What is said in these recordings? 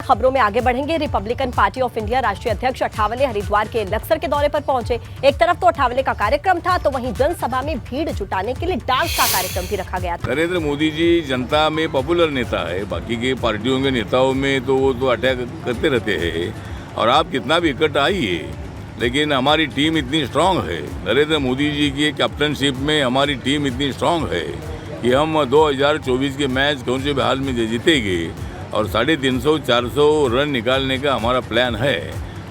खबरों में आगे बढ़ेंगे। रिपब्लिकन पार्टी ऑफ इंडिया राष्ट्रीय अध्यक्ष अठावले हरिद्वार के लक्सर के दौरे पर पहुंचे। एक तरफ तो अठावले का कार्यक्रम था, तो वहीं जनसभा में भीड़ जुटाने के लिए डांस का कार्यक्रम भी रखा गया था। नरेंद्र मोदी जी जनता में पॉपुलर नेता है, बाकी के पार्टियों के नेताओं में तो वो तो अटैक करते रहते हैं। और आप कितना भी इकट्ठा आइए, लेकिन हमारी टीम इतनी स्ट्रांग है, नरेंद्र मोदी जी की कैप्टनशिप में हमारी टीम इतनी स्ट्रांग है कि हम 2024 के मैच कौन से भी हाल में जीतेंगे और 350-400 रन निकालने का हमारा प्लान है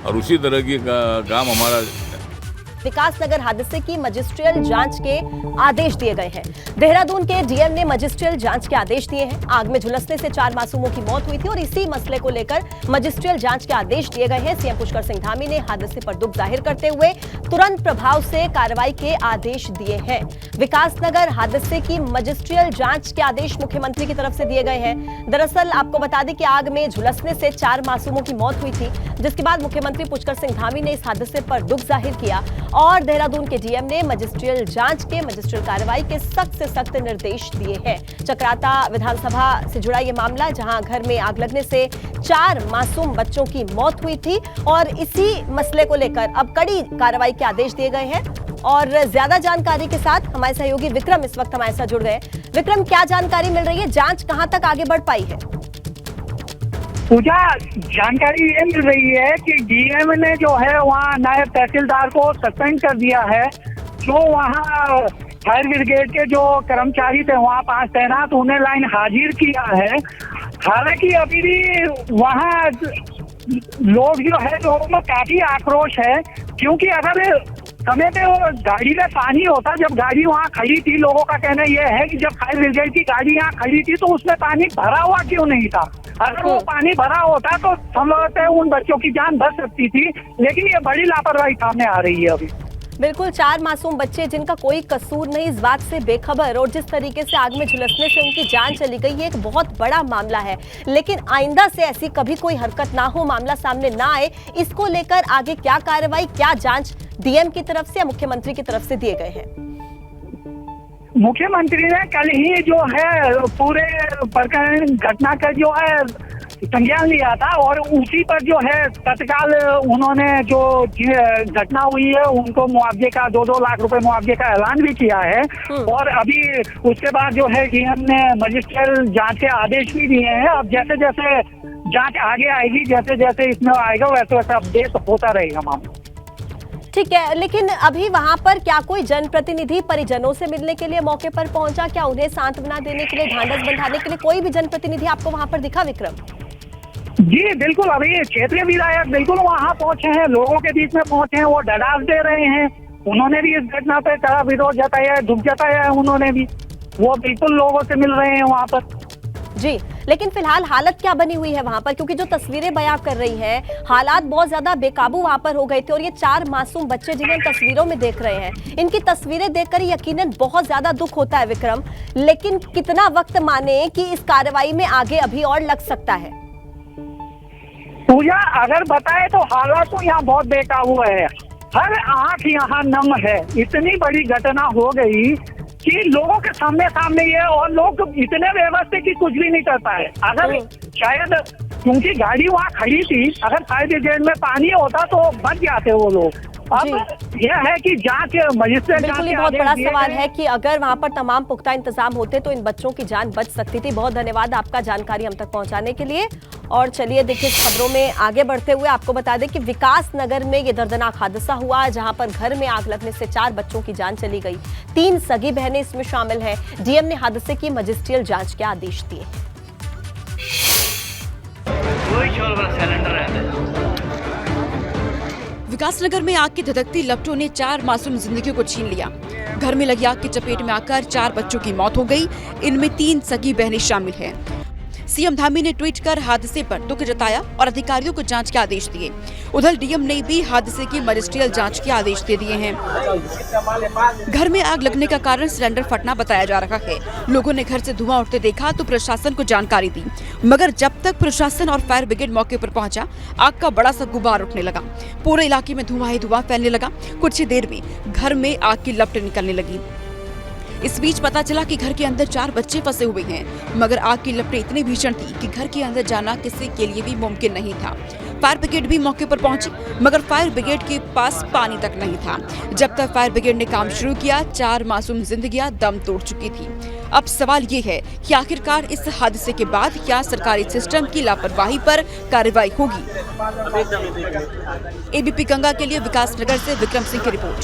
और उसी तरह की काम हमारा। विकासनगर हादसे की मजिस्ट्रियल जांच के आदेश दिए गए हैं। देहरादून के डीएम ने मजिस्ट्रियल जांच के आदेश दिए हैं। आग में झुलसने से 4 मासूमों की मौत हुई थी और इसी मसले को लेकर मजिस्ट्रियल जांच के आदेश दिए गए हैं। सीएम पुष्कर सिंह धामी ने हादसे पर दुख जाहिर करते हुए तुरंत प्रभाव से कार्रवाई के आदेश दिए हैं। विकासनगर हादसे की मजिस्ट्रियल जांच के आदेश मुख्यमंत्री की तरफ से दिए गए हैं। दरअसल आपको बता दें कि आग में झुलसने से 4 मासूमों की मौत हुई थी, जिसके बाद मुख्यमंत्री पुष्कर सिंह धामी ने इस हादसे पर दुख जाहिर किया और देहरादून के डीएम ने मजिस्ट्रियल जांच के मजिस्ट्रियल कार्रवाई के सख्त से सख्त निर्देश दिए हैं। चक्राता विधानसभा से जुड़ा यह मामला, जहां घर में आग लगने से 4 मासूम बच्चों की मौत हुई थी और इसी मसले को लेकर अब कड़ी कार्रवाई के आदेश दिए गए हैं। और ज्यादा जानकारी के साथ हमारे सहयोगी विक्रम इस वक्त हमारे साथ जुड़ गए। विक्रम, क्या जानकारी मिल रही है? जांच कहां तक आगे बढ़ पाई है? पूजा, जानकारी ये मिल रही है कि डीएम ने जो है वहाँ नायब तहसीलदार को सस्पेंड कर दिया है। जो वहाँ फायर ब्रिगेड के जो कर्मचारी थे वहाँ पास तैनात, उन्हें लाइन हाजिर किया है। हालांकि अभी भी वहाँ लोग जो है लोगों में काफी आक्रोश है, क्योंकि अगर समय पे वो गाड़ी में पानी होता, जब गाड़ी वहाँ खड़ी थी, लोगों का कहना यह है कि जब फायर ब्रिगेड की गाड़ी यहाँ खड़ी थी तो उसमें पानी भरा हुआ क्यों नहीं था? अगर वो पानी भरा होता तो संभवतः उन बच्चों की जान बच सकती थी, लेकिन ये बड़ी लापरवाही सामने आ रही है अभी। बिल्कुल, 4 मासूम बच्चे जिनका कोई कसूर नहीं, इस बात से बेखबर, और जिस तरीके से आग में झुलसने से उनकी जान चली गई, ये एक बहुत बड़ा मामला है। लेकिन आइंदा से ऐसी कभी कोई हरकत ना हो, मामला सामने ना आए, इसको लेकर आगे क्या कार्रवाई, क्या जांच डीएम की तरफ से या मुख्यमंत्री की तरफ से दिए गए हैं? मुख्यमंत्री ने कल ही जो है पूरे प्रकरण घटना का जो है संज्ञान लिया था और उसी पर जो है तत्काल उन्होंने जो घटना हुई है उनको मुआवजे का 2-2 लाख रुपए मुआवजे का ऐलान भी किया है। और अभी उसके बाद जो है डीएम ने मजिस्ट्रियल जांच के आदेश भी दिए हैं। अब जैसे जैसे जांच आगे आएगी, जैसे जैसे इसमें आएगा, वैसे वैसे अपडेट होता रहेगा मामला। ठीक है, लेकिन अभी वहां पर क्या कोई जनप्रतिनिधि परिजनों से मिलने के लिए मौके पर पहुंचा? क्या उन्हें सांत्वना देने के लिए, ढांढस बंधाने के लिए कोई भी जनप्रतिनिधि आपको वहां पर दिखा, विक्रम? जी बिल्कुल, अभी क्षेत्रीय विधायक बिल्कुल वहाँ पहुंचे हैं, लोगों के बीच में पहुंचे हैं, वो डराव दे रहे हैं। उन्होंने भी इस घटना पे कड़ा विरोध जताया है, दुख जताया है उन्होंने भी। वो बिल्कुल लोगों से मिल रहे हैं वहाँ पर। जी, लेकिन फिलहाल हालत क्या बनी हुई है वहां पर? क्योंकि जो तस्वीरें बयां कर रही हैं, हालात बहुत ज्यादा बेकाबू वहां पर हो गए थे और ये 4 मासूम बच्चे जिन्हें हम तस्वीरों में देख रहे हैं, इनकी तस्वीरें देखकर यकीनन बहुत ज्यादा दुख होता है विक्रम। लेकिन कितना वक्त माने कि इस कार्रवाई में आगे अभी और लग सकता है? पूजा, अगर बताए तो हालात तो यहाँ बहुत बेकाबू है, हर आंख यहाँ नम है। इतनी बड़ी घटना हो गई कि लोगों के सामने ये, और लोग इतने व्यवस्थित कि कुछ भी नहीं कर पाए। अगर शायद क्योंकि गाड़ी वहाँ खड़ी थी, अगर फायर ब्रिगेड में पानी होता तो बच जाते वो लोग। अब यह है कि जांच मजिस्ट्रेट, बिल्कुल, बहुत बड़ा सवाल है कि अगर वहां पर तमाम पुख्ता इंतजाम होते तो इन बच्चों की जान बच सकती थी। बहुत धन्यवाद आपका जानकारी हम तक पहुंचाने के लिए। और चलिए देखिए, खबरों में आगे बढ़ते हुए आपको बता दें कि विकासनगर में ये दर्दनाक हादसा हुआ, जहां पर घर में आग लगने से 4 बच्चों की जान चली गई। 3 सगी बहनें इसमें शामिल हैं। डीएम ने हादसे की मजिस्ट्रियल जांच के आदेश दिए। विकासनगर में आग की धधकती लपटों ने 4 मासूम जिंदगियों को छीन लिया। घर में लगी आग की चपेट में आकर 4 बच्चों की मौत हो गई, इनमें 3 सगी बहनें शामिल हैं। सीएम धामी ने ट्वीट कर हादसे पर दुख जताया और अधिकारियों को जांच के आदेश दिए। उधर डीएम ने भी हादसे की मजिस्ट्रियल जांच के आदेश दे दिए हैं। घर में आग लगने का कारण सिलेंडर फटना बताया जा रहा है। लोगों ने घर से धुआं उठते देखा तो प्रशासन को जानकारी दी, मगर जब तक प्रशासन और फायर ब्रिगेड मौके पर पहुंचा, आग का बड़ा सा गुबार उठने लगा। पूरे इलाके में धुआं ही धुआं फैलने लगा। कुछ ही देर में घर में आग की लपटें निकलने लगी। इस बीच पता चला कि घर के अंदर 4 बच्चे फंसे हुए हैं, मगर आग की लपटें इतनी भीषण थी कि घर के अंदर जाना किसी के लिए भी मुमकिन नहीं था। फायर ब्रिगेड भी मौके पर पहुंची, मगर फायर ब्रिगेड के पास पानी तक नहीं था। जब तक फायर ब्रिगेड ने काम शुरू किया, 4 मासूम जिंदगियां दम तोड़ चुकी थी। अब सवाल ये है कि आखिरकार इस हादसे के बाद क्या सरकारी सिस्टम की लापरवाही पर कार्रवाई होगी। एबीपी गंगा के लिए विकास नगर से विक्रम सिंह की रिपोर्ट।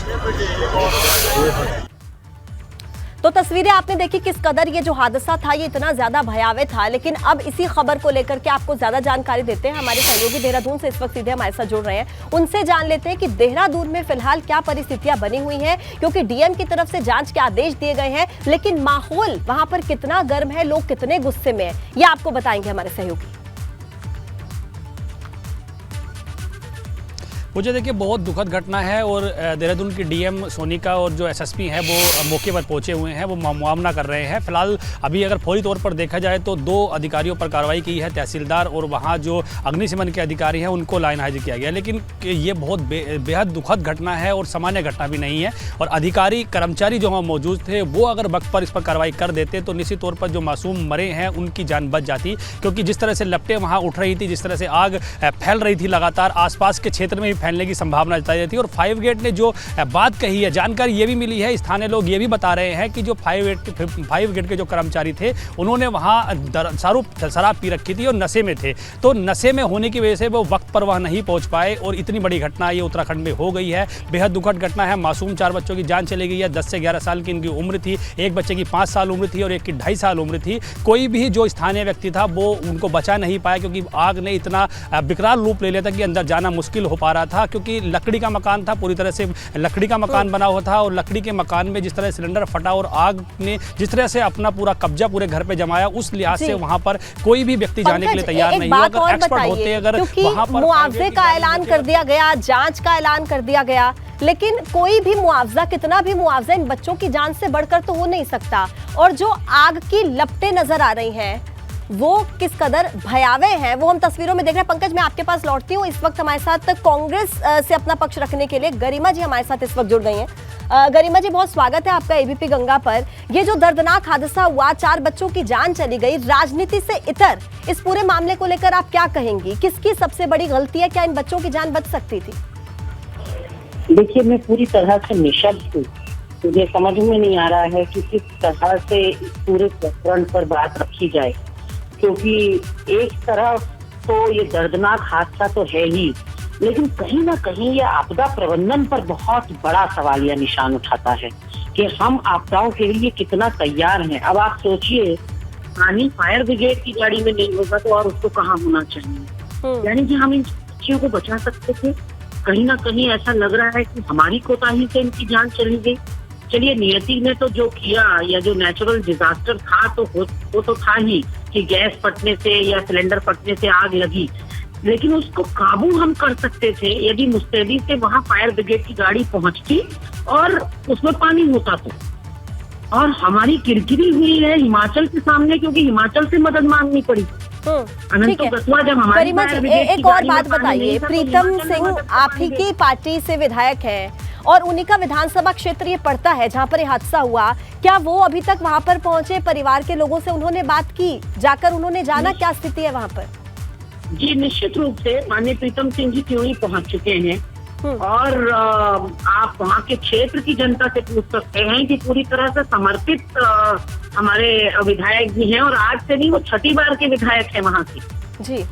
तो तस्वीरें आपने देखी किस कदर ये जो हादसा था ये इतना ज्यादा भयावह था। लेकिन अब इसी खबर को लेकर के आपको ज्यादा जानकारी देते हैं, हमारे सहयोगी देहरादून से इस वक्त सीधे हमारे साथ जुड़ रहे हैं। उनसे जान लेते हैं कि देहरादून में फिलहाल क्या परिस्थितियां बनी हुई हैं, क्योंकि डीएम की तरफ से जांच के आदेश दिए गए हैं, लेकिन माहौल वहां पर कितना गर्म है, लोग कितने गुस्से में है, ये आपको बताएंगे हमारे सहयोगी। मुझे देखिए बहुत दुखद घटना है और देहरादून की डीएम सोनिका और जो एसएसपी हैं वो मौके पर पहुंचे हुए हैं, वो मुआवना कर रहे हैं। फिलहाल अभी अगर फौरी तौर पर देखा जाए तो 2 अधिकारियों पर कार्रवाई की है, तहसीलदार और वहां जो अग्निशमन के अधिकारी हैं उनको लाइन हाजिर किया गया। लेकिन ये बहुत बेहद दुखद घटना है और सामान्य घटना भी नहीं है। और अधिकारी कर्मचारी जो वहाँ मौजूद थे वो अगर वक्त पर इस पर कार्रवाई कर देते तो निश्चित तौर पर जो मासूम मरे हैं उनकी जान बच जाती, क्योंकि जिस तरह से लपटें वहाँ उठ रही थी, जिस तरह से आग फैल रही थी लगातार, आसपास के क्षेत्र में भी फैलने की संभावना जताई जाती है। और फायर ब्रिगेड ने जो बात कही है, जानकारी ये भी मिली है, स्थानीय लोग ये भी बता रहे हैं कि जो फायर ब्रिगेड के जो कर्मचारी थे उन्होंने वहाँ शराब पी रखी थी और नशे में थे। तो नशे में होने की वजह से वो वक्त पर वहाँ नहीं पहुँच पाए और इतनी बड़ी घटना ये उत्तराखंड में हो गई है। बेहद दुखद घटना है। मासूम 4 बच्चों की जान चली गई है। 10 से 11 साल की इनकी उम्र थी, एक बच्चे की 5 साल उम्र थी और एक की 2.5 साल उम्र थी। कोई भी जो स्थानीय व्यक्ति था वो उनको बचा नहीं पाया, क्योंकि आग ने इतना विकराल रूप ले लिया था कि अंदर जाना मुश्किल हो पा रहा था, क्योंकि लकड़ी का मकान था, पूरी तरह से लकड़ी का मकान बना हुआ था। और लकड़ी के मकान में जिस तरह सिलेंडर फटा और आग ने जिस तरह से अपना पूरा कब्जा पूरे घर पे जमाया, उस लिहाज से वहां पर कोई भी व्यक्ति जाने के लिए तैयार नहीं हुआ। अगर एक्सपर्ट होते, अगर वहां पर मुआवजे का ऐलान कर दिया गया, जांच का ऐलान कर दिया गया, लेकिन कोई भी मुआवजा, कितना भी मुआवजा इन बच्चों की जान से बढ़कर तो हो नहीं सकता। और जो आग की लपटें नजर आ रही हैं वो किस कदर भयावह है वो हम तस्वीरों में देख रहे हैं। पंकज, मैं आपके पास लौटती हूँ। इस वक्त हमारे साथ कांग्रेस से अपना पक्ष रखने के लिए गरिमा जी हमारे साथ इस वक्त जुड़ गई हैं। गरिमा जी, बहुत स्वागत है आपका एबीपी गंगा पर। ये जो दर्दनाक हादसा हुआ, 4 बच्चों की जान चली गई, राजनीति से इतर इस पूरे मामले को लेकर आप क्या कहेंगी? किसकी सबसे बड़ी गलती है? क्या इन बच्चों की जान बच सकती थी? देखिए, मैं पूरी तरह से निशब्द हूँ। मुझे समझ में नहीं आ रहा है कि किस तरह से पूरे प्रकरण पर बात रखी जाए, क्योंकि एक तरफ तो ये दर्दनाक हादसा तो है ही, लेकिन कहीं ना कहीं ये आपदा प्रबंधन पर बहुत बड़ा सवालिया निशान उठाता है कि हम आपदाओं के लिए कितना तैयार हैं। अब आप सोचिए, पानी फायर ब्रिगेड की गाड़ी में नहीं होगा तो और उसको कहाँ होना चाहिए? यानी कि हम इन बच्चियों को बचा सकते थे। कहीं ना कहीं ऐसा लग रहा है कि हमारी कोताही से इनकी जान चली गई। चलिए, नियति ने तो जो किया, या जो नेचुरल डिजास्टर था तो वो तो था ही कि गैस फटने से या सिलेंडर फटने से आग लगी, लेकिन उसको काबू हम कर सकते थे यदि मुस्तैदी से वहां फायर ब्रिगेड की गाड़ी पहुंचती और उसमें पानी होता तो। और हमारी किरकिरी हुई है हिमाचल के सामने, क्योंकि हिमाचल से मदद मांगनी पड़ी। ठीक है गरिमा जी, एक और बात बताइए। प्रीतम सिंह आप ही की पार्टी से विधायक है और उन्हीं का विधानसभा क्षेत्र ये पड़ता है जहां पर ये हादसा हुआ। क्या वो अभी तक वहां पर पहुंचे? परिवार के लोगों से उन्होंने बात की, जाकर उन्होंने जाना क्या स्थिति है वहां पर? जी, निश्चित रूप से माननीय प्रीतम सिंह जी त्यों ही पहुंच चुके हैं। और आप वहाँ के क्षेत्र की जनता से पूछ सकते हैं कि पूरी तरह से समर्पित हमारे विधायक भी हैं, और आज से नहीं, वो 6ठी बार के विधायक है वहाँ के जी,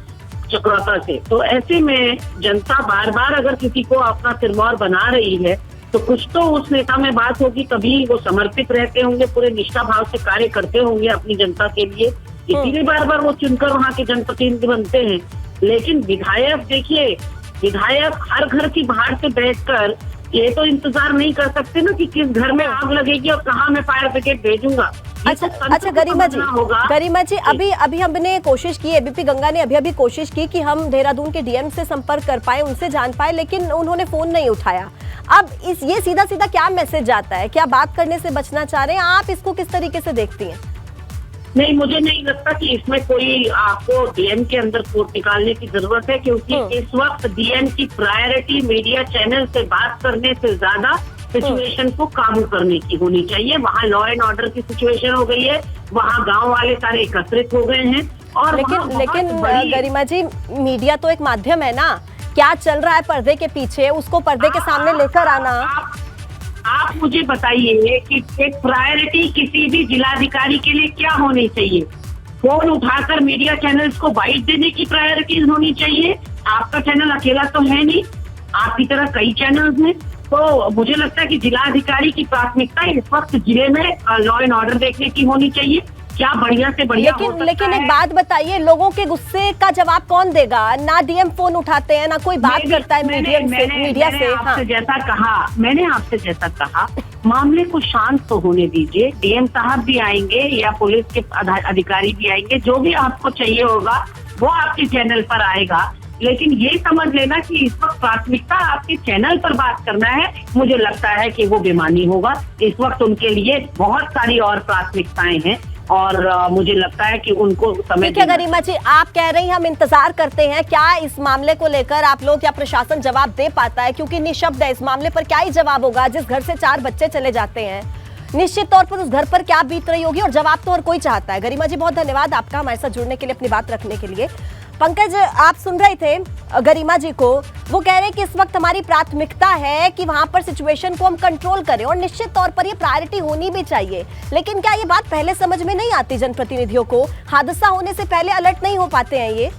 चक्रौता से। तो ऐसे में जनता बार बार अगर किसी को अपना सिरमौर बना रही है तो कुछ तो उस नेता में बात होगी, तभी वो समर्पित रहते होंगे, पूरे निष्ठा भाव से कार्य करते होंगे अपनी जनता के लिए, इसीलिए बार बार वो चुनकर वहाँ के जनप्रतिनिधि बनते हैं। लेकिन विधायक, देखिए, विधायक हर घर की बाहर से बैठकर ये तो इंतजार नहीं कर सकते ना कि किस घर में आग लगेगी और कहाँ मैं फायर ब्रिगेड भेजूंगा। अच्छा गरिमा जी, अभी हमने कोशिश की, एबीपी गंगा ने अभी कोशिश की कि हम देहरादून के डीएम से संपर्क कर पाए, उनसे जान पाए, लेकिन उन्होंने फोन नहीं उठाया। अब ये सीधा सीधा क्या मैसेज जाता है? क्या बात करने से बचना चाह रहे हैं? आप इसको किस तरीके से देखती हैं? नहीं, मुझे नहीं लगता कि इसमें कोई आपको डीएम के अंदर कोट निकालने की जरूरत है, क्योंकि इस वक्त डीएम की प्रायोरिटी मीडिया चैनल से बात करने से ज्यादा सिचुएशन को काबू करने की होनी चाहिए। वहाँ लॉ एंड ऑर्डर की सिचुएशन हो गई है, वहाँ गांव वाले सारे एकत्रित हो गए हैं और लेकिन गरिमा जी, मीडिया तो एक माध्यम है ना, क्या चल रहा है पर्दे के पीछे उसको पर्दे के सामने लेकर आना। आप मुझे बताइए कि एक प्रायोरिटी किसी भी जिलाधिकारी के लिए क्या होनी चाहिए? फोन उठाकर मीडिया चैनल्स को बाइट देने की प्रायोरिटीज होनी चाहिए। आपका चैनल अकेला तो है नहीं, आपकी तरह कई चैनल्स हैं। तो मुझे लगता है कि जिलाधिकारी की प्राथमिकता इस वक्त जिले में लॉ एंड ऑर्डर देखने की होनी चाहिए। क्या बढ़िया से बढ़िया लेकिन एक बात बताइए, लोगों के गुस्से का जवाब कौन देगा? ना डीएम फोन उठाते हैं, ना कोई बात करता है मीडिया से। मैंने आपसे जैसा कहा, मामले को शांत तो होने दीजिए। डीएम साहब भी आएंगे या पुलिस के अधिकारी भी आएंगे, जो भी आपको चाहिए होगा वो आपके चैनल पर आएगा। लेकिन ये समझ लेना कि इस वक्त प्राथमिकता आपके चैनल पर बात करना है, मुझे लगता है कि वो बेमानी होगा। इस वक्त उनके लिए बहुत सारी और प्राथमिकताएं हैं और मुझे लगता है कि उनको समय। ठीक है गरिमा जी, आप कह रही हैं हम इंतजार करते हैं, क्या इस मामले को लेकर आप लोग या प्रशासन जवाब दे पाता है? क्योंकि निःशब्द है, इस मामले पर क्या ही जवाब होगा? जिस घर से 4 बच्चे चले जाते हैं, निश्चित तौर पर उस घर पर क्या बीत रही होगी, और जवाब तो और कोई चाहता है। गरिमा जी, बहुत धन्यवाद आपका हमारे साथ जुड़ने के लिए, अपनी बात रखने के लिए। पंकज, आप सुन रहे थे गरिमा जी को, वो कह रहे हैं कि इस वक्त हमारी प्राथमिकता है कि वहां पर सिचुएशन को हम कंट्रोल करें और निश्चित तौर पर ये प्रायोरिटी होनी भी चाहिए। लेकिन क्या ये बात पहले समझ में नहीं आती जनप्रतिनिधियों को? हादसा होने से पहले अलर्ट नहीं हो पाते हैं ये?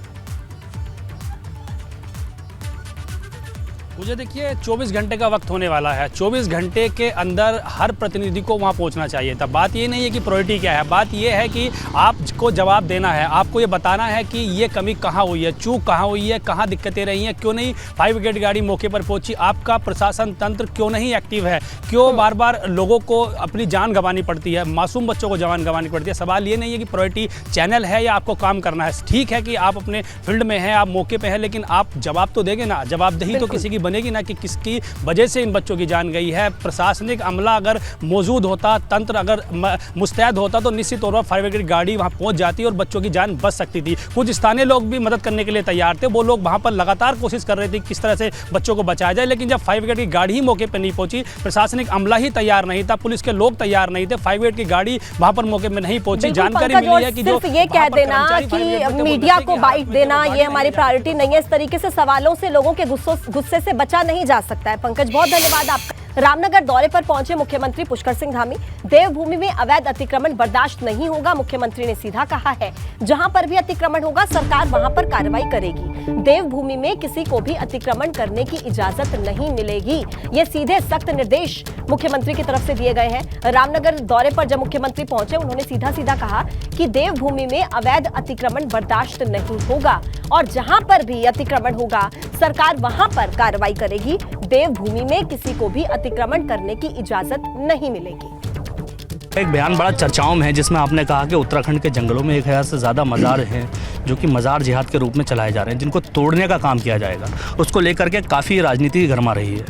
मुझे देखिए 24 घंटे का वक्त होने वाला है। 24 घंटे के अंदर हर प्रतिनिधि को वहाँ पहुँचना चाहिए था। बात ये नहीं है कि प्रायोरिटी क्या है, बात ये है कि आपको जवाब देना है, आपको ये बताना है कि ये कमी कहाँ हुई है, चूक कहाँ हुई है, कहाँ दिक्कतें रही हैं, क्यों नहीं फायर ब्रिगेड गाड़ी मौके पर पहुँची, आपका प्रशासन तंत्र क्यों नहीं एक्टिव है, क्यों बार बार लोगों को अपनी जान गंवानी पड़ती है, मासूम बच्चों को जान गंवानी पड़ती है। सवाल ये नहीं है कि प्रायोरिटी चैनल है या आपको काम करना है। ठीक है कि आप अपने फील्ड में हैं, आप मौके पर हैं, लेकिन आप जवाब तो देंगे ना। जवाबदेही तो किसी की बनेगी ना कि किसकी वजह से इन बच्चों की जान गई है। प्रशासनिक अमला अगर मौजूद होता, तंत्र अगर मुस्तैद होता, तो निश्चित तौर पर फायर ब्रिगेड गाड़ी वहां पहुंच जाती और बच्चों की जान बच सकती थी। कुछ स्थानीय लोग भी मदद करने के लिए तैयार थे, वो लोग वहां पर लगातार कोशिश कर रहे थे किस तरह से बच्चों को बचाया जाए। लेकिन जब फायर ब्रिगेड की गाड़ी ही मौके पर नहीं पहुंची, प्रशासनिक अमला ही तैयार नहीं था, पुलिस के लोग तैयार नहीं थे, फायर ब्रिगेड की गाड़ी वहां पर मौके में नहीं पहुंची। जानकारी मिली है कि जो ये कह देना कि मीडिया को बाइट देना ये हमारी प्रायोरिटी नहीं है, इस तरीके से सवालों से लोगों के गुस्से से बचा नहीं जा सकता है। पंकज, बहुत धन्यवाद आपका। रामनगर दौरे पर पहुंचे मुख्यमंत्री पुष्कर सिंह धामी। देवभूमि में अवैध अतिक्रमण बर्दाश्त नहीं होगा, मुख्यमंत्री ने सीधा कहा है। जहां पर भी अतिक्रमण होगा सरकार वहां पर कार्रवाई करेगी। देवभूमि में किसी को भी अतिक्रमण करने की इजाजत नहीं मिलेगी। ये सीधे सख्त निर्देश मुख्यमंत्री की तरफ से दिए गए हैं। रामनगर दौरे पर जब मुख्यमंत्री पहुंचे, उन्होंने सीधा सीधा कहा कि देवभूमि में अवैध अतिक्रमण बर्दाश्त नहीं होगा और जहां पर भी अतिक्रमण होगा सरकार वहां पर कार्रवाई करेगी। देवभूमि में किसी को भी अतिक्रमण करने की इजाजत नहीं मिलेगी। एक बयान बड़ा चर्चाओं में है जिसमें आपने कहा कि उत्तराखंड के जंगलों में 1000 से ज़्यादा मज़ार हैं जो कि मज़ार जिहाद के रूप में चलाए जा रहे हैं, जिनको तोड़ने का काम किया जाएगा। उसको लेकर के काफ़ी राजनीति गरमा रही है।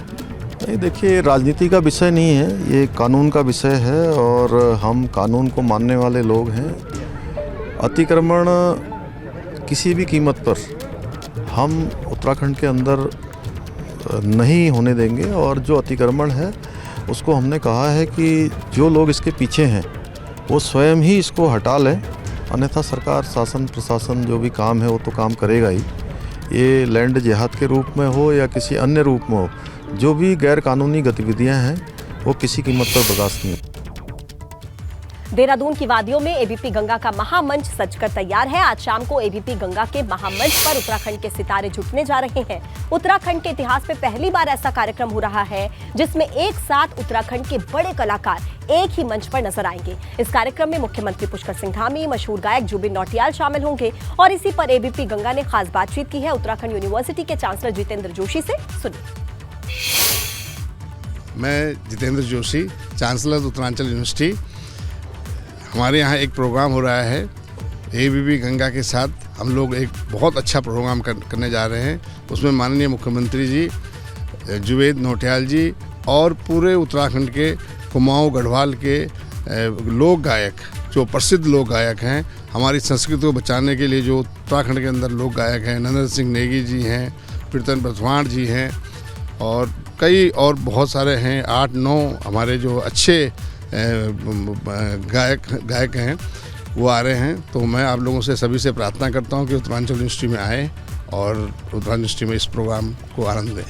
नहीं, देखिए, राजनीति का विषय नहीं है, ये कानून का विषय है और हम कानून को मानने वाले लोग हैं। अतिक्रमण किसी भी कीमत पर हम उत्तराखंड के अंदर नहीं होने देंगे और जो अतिक्रमण है उसको हमने कहा है कि जो लोग इसके पीछे हैं वो स्वयं ही इसको हटा लें, अन्यथा सरकार, शासन, प्रशासन जो भी काम है वो तो काम करेगा ही। ये लैंड जिहाद के रूप में हो या किसी अन्य रूप में हो, जो भी गैर कानूनी गतिविधियां हैं वो किसी कीमत पर बर्दाश्त नहीं। देहरादून की वादियों में एबीपी गंगा का महामंच सजकर तैयार है। आज शाम को एबीपी गंगा के महामंच पर उत्तराखंड के सितारे जुटने जा रहे हैं। उत्तराखंड के इतिहास में पहली बार ऐसा कार्यक्रम हो रहा है जिसमें एक साथ उत्तराखंड के बड़े कलाकार एक ही मंच पर नजर आएंगे। इस कार्यक्रम में मुख्यमंत्री पुष्कर सिंह धामी, मशहूर गायक जुबिन नौटियाल शामिल होंगे और इसी पर एबीपी गंगा ने खास बातचीत की है उत्तराखंड यूनिवर्सिटी के चांसलर जितेंद्र जोशी से। सुनिए। मैं जितेंद्र जोशी, चांसलर उत्तरांचल यूनिवर्सिटी। हमारे यहाँ एक प्रोग्राम हो रहा है एबीपी गंगा के साथ, हम लोग एक बहुत अच्छा प्रोग्राम करने जा रहे हैं। उसमें माननीय मुख्यमंत्री जी, जुबिन नौटियाल जी और पूरे उत्तराखंड के कुमाऊं गढ़वाल के लोक गायक, जो प्रसिद्ध लोक गायक हैं, हमारी संस्कृति को बचाने के लिए जो उत्तराखंड के अंदर लोक गायक हैं, नंदन सिंह नेगी जी हैं, कीर्तन बथवाण जी हैं और कई और बहुत सारे हैं, 8-9 हमारे जो अच्छे गायक हैं वो आ रहे हैं। तो मैं आप लोगों से सभी से प्रार्थना करता हूं कि उत्तरांचल यूनिवर्सिटी में आए और उत्तरांचल यूनिवर्सिटी में इस प्रोग्राम को आनंद लें।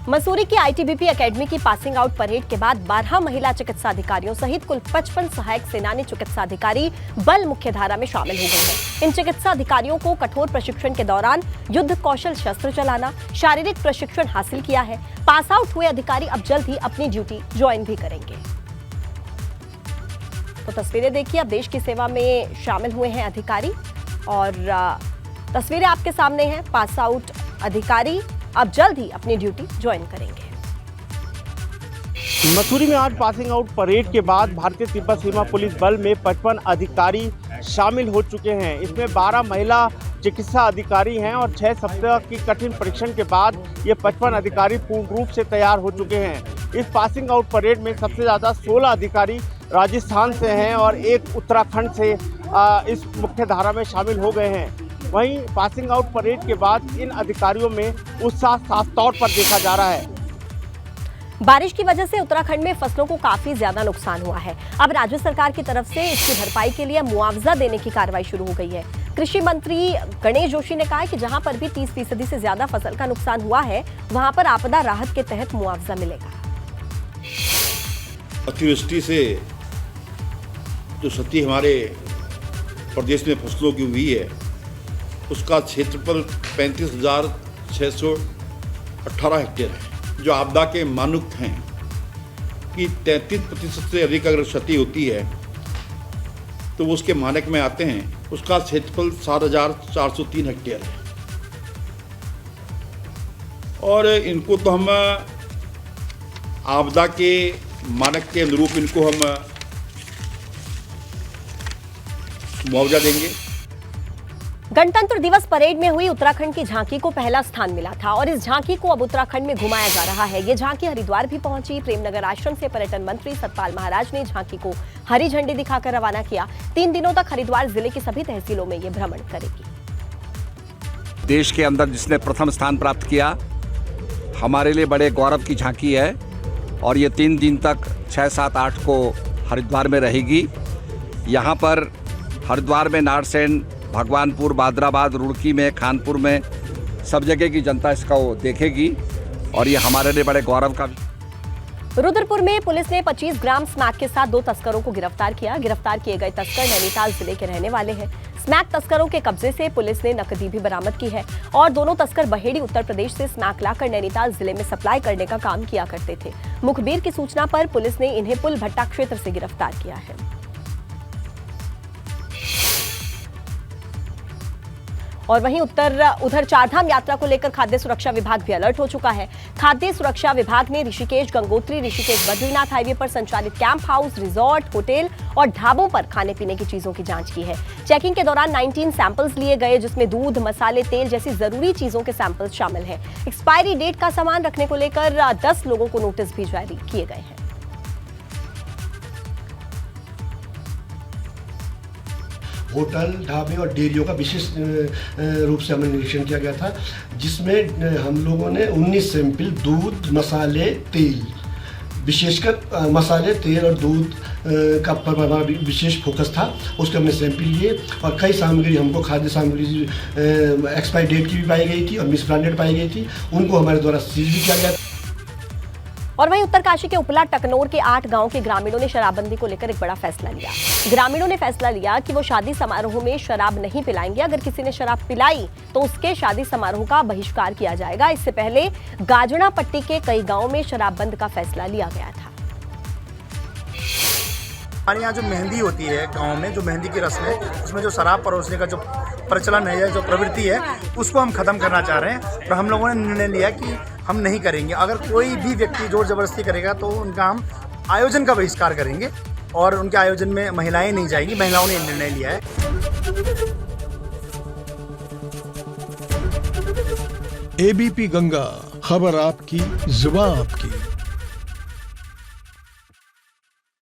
मसूरी की आईटीबीपी एकेडमी की पासिंग आउट परेड के बाद 12 महिला चिकित्सा अधिकारियों सहित कुल 55 सहायक सेनानी चिकित्सा अधिकारी बल मुख्यधारा में शामिल हो गए हैं। इन चिकित्सा अधिकारियों को कठोर प्रशिक्षण के दौरान युद्ध कौशल शस्त्र चलाना, शारीरिक प्रशिक्षण हासिल किया है। पास आउट हुए अधिकारी अब जल्द ही अपनी ड्यूटी ज्वाइन भी करेंगे। तो तस्वीरें देखिए, अब देश की सेवा में शामिल हुए हैं अधिकारी और तस्वीरें आपके सामने हैं। पास आउट अधिकारी अब जल्द ही अपनी ड्यूटी ज्वाइन करेंगे। मसूरी में आज पासिंग आउट परेड के बाद भारतीय तिब्बत सीमा पुलिस बल में 55 अधिकारी शामिल हो चुके हैं। इसमें 12 महिला चिकित्सा अधिकारी हैं और 6 सप्ताह की कठिन परीक्षण के बाद ये 55 अधिकारी पूर्ण रूप से तैयार हो चुके हैं। इस पासिंग आउट परेड में सबसे ज़्यादा 16 अधिकारी राजस्थान से हैं और एक उत्तराखंड से इस मुख्य धारा में शामिल हो गए हैं। वहीं पासिंग आउट परेड के बाद इन अधिकारियों में उत्साह साफ तौर पर देखा जा रहा है। बारिश की वजह से उत्तराखंड में फसलों को काफी ज्यादा नुकसान हुआ है। अब राज्य सरकार की तरफ से इसकी भरपाई के लिए मुआवजा देने की कार्रवाई शुरू हो गई है। कृषि मंत्री गणेश जोशी ने कहा है कि जहां पर भी 30% से ज्यादा फसल का नुकसान हुआ है वहां पर आपदा राहत के तहत मुआवजा मिलेगा। अतिवृष्टि से जो क्षति हमारे प्रदेश में फसलों की हुई है उसका क्षेत्रफल 35,618 हेक्टेयर है। जो आपदा के मानक हैं कि 33% से अधिक अगर क्षति होती है तो वो उसके मानक में आते हैं। उसका क्षेत्रफल 7,403 हेक्टेयर है और इनको तो हम आपदा के मानक के अनुरूप इनको हम मुआवजा देंगे। गणतंत्र दिवस परेड में हुई उत्तराखंड की झांकी को पहला स्थान मिला था और इस झांकी को अब उत्तराखंड में घुमाया जा रहा है। ये झांकी हरिद्वार भी पहुंची। प्रेमनगर आश्रम से पर्यटन मंत्री सतपाल महाराज ने झांकी को हरी झंडी दिखाकर रवाना किया। 3 दिनों तक हरिद्वार जिले की सभी तहसीलों में ये भ्रमण करेगी। देश के अंदर जिसने प्रथम स्थान प्राप्त किया, हमारे लिए बड़े गौरव की झांकी है और ये 3 दिन तक 6, 7, 8 को हरिद्वार में रहेगी। यहाँ पर हरिद्वार में नारसेन, भगवानपुर, बादराबाद, रुड़की में, खानपुर में सब जगह की जनता इसका वो देखेगी और ये हमारे लिए बड़े गौरव का। रुद्रपुर में पुलिस ने 25 ग्राम स्मैक के साथ 2 तस्करों को गिरफ्तार किया। गिरफ्तार किए गए तस्कर नैनीताल जिले के रहने वाले हैं। स्मैक तस्करों के कब्जे से पुलिस ने नकदी भी बरामद की है और दोनों तस्कर बहेड़ी उत्तर प्रदेश से स्मैक लाकर नैनीताल जिले में सप्लाई करने का काम किया करते थे। मुखबिर की सूचना पर पुलिस ने इन्हें पुल भट्टा क्षेत्र से गिरफ्तार किया है। और वहीं उधर चारधाम यात्रा को लेकर खाद्य सुरक्षा विभाग भी अलर्ट हो चुका है। खाद्य सुरक्षा विभाग ने ऋषिकेश गंगोत्री, ऋषिकेश बद्रीनाथ हाईवे पर संचालित कैंप हाउस, रिजॉर्ट, होटल और ढाबों पर खाने पीने की चीजों की जांच की है। चेकिंग के दौरान 19 सैंपल्स लिए गए जिसमें दूध, मसाले, तेल जैसी जरूरी चीजों के सैंपल्स शामिल हैं। एक्सपायरी डेट का सामान रखने को लेकर 10 लोगों को नोटिस भी जारी किए गए हैं। होटल, ढाबे और डेयरियों का विशेष रूप से हमें निरीक्षण किया गया था, जिसमें हम लोगों ने 19 सैंपल दूध, मसाले, तेल, विशेषकर मसाले, तेल और दूध का पर हमारा विशेष फोकस था। उसके हमने सैंपल लिए और कई सामग्री हमको खाद्य सामग्री एक्सपायरी डेट की भी पाई गई थी और मिसब्रांडेड पाई गई थी। उनको हमारे द्वारा सीज भी किया गया। और वहीं उत्तरकाशी के उपला टकनौर के 8 गांव के ग्रामीणों ने शराबबंदी को लेकर एक बड़ा फैसला लिया। ग्रामीणों ने फैसला लिया कि वो शादी समारोह में शराब नहीं पिलाएंगे। अगर किसी ने शराब पिलाई तो उसके शादी समारोह का बहिष्कार किया जाएगा। इससे पहले गाजड़ा पट्टी के कई गांवों में शराबबंद का फैसला लिया गया था। हमारे यहाँ जो मेहंदी होती है गांव में, जो मेहंदी की रस्म है, उसमें जो शराब परोसने का जो प्रचलन है, जो प्रवृत्ति है, उसको हम खत्म करना चाह रहे हैं और हम लोगों ने निर्णय लिया कि हम नहीं करेंगे। अगर कोई भी व्यक्ति जोर जबरदस्ती करेगा तो उनका हम आयोजन का बहिष्कार करेंगे और उनके आयोजन में महिलाएं नहीं जाएंगी। महिलाओं ने निर्णय लिया है। एबीपी गंगा, खबर आपकी, जुबान आपकी।